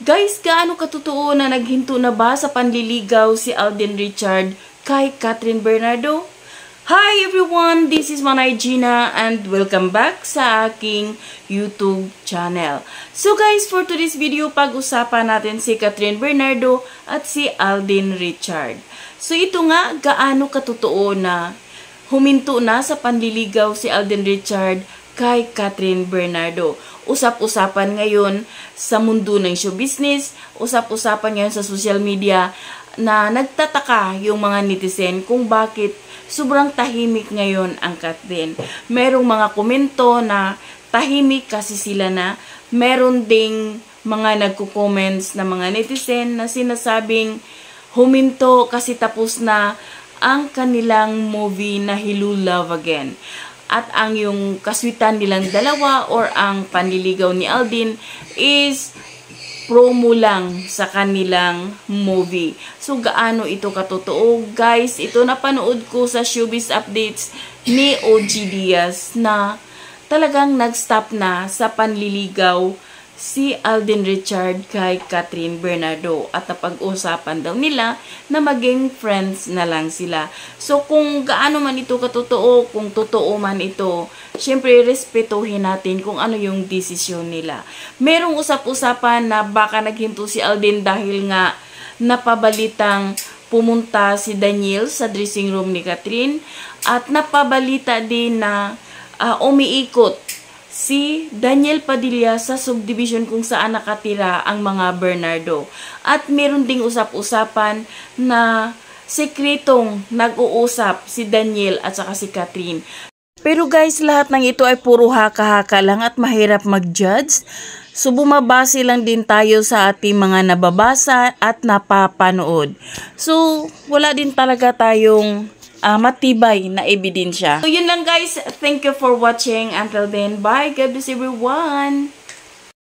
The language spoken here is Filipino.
Guys, gaano katotoo na naghinto na ba sa panliligaw si Alden Richard kay Kathryn Bernardo? Hi everyone! This is Manay Gina and welcome back sa aking YouTube channel. So guys, for today's video, pag-usapan natin si Kathryn Bernardo at si Alden Richard. So ito nga, gaano katotoo na huminto na sa panliligaw si Alden Richard kay Kathryn Bernardo. Usap-usapan ngayon sa mundo ng show business, usap-usapan ngayon sa social media na nagtataka yung mga netizen kung bakit sobrang tahimik ngayon ang Kathryn. Merong mga komento na tahimik kasi sila na. Meron ding mga nagko-comments na mga netizen na sinasabing huminto kasi tapos na ang kanilang movie na Hello Love Again. At ang yung kaswitan nilang dalawa or ang panliligaw ni Alden is promo lang sa kanilang movie. So, gaano ito katotoo? Guys, ito napanood ko sa Showbiz Updates ni OG Diaz na talagang nag-stop na sa panliligaw si Alden Richard kay Kathryn Bernardo at napag-usapan daw nila na maging friends na lang sila. So kung gaano man ito katotoo, kung totoo man ito, syempre respetuhin natin kung ano yung desisyon nila. Merong usap-usapan na baka naghinto si Alden dahil nga napabalitang pumunta si Daniel sa dressing room ni Kathryn at napabalita din na umiikot si Daniel Padilla sa subdivision kung saan nakatira ang mga Bernardo. At meron ding usap-usapan na sekretong nag-uusap si Daniel at saka si Kathryn. Pero guys, lahat ng ito ay puro haka-haka lang at mahirap mag-judge. So bumabase lang din tayo sa ating mga nababasa at napapanood. So wala din talaga tayong matibay na ebidensya. So yun lang guys. Thank you for watching. Until then, bye. God bless everyone.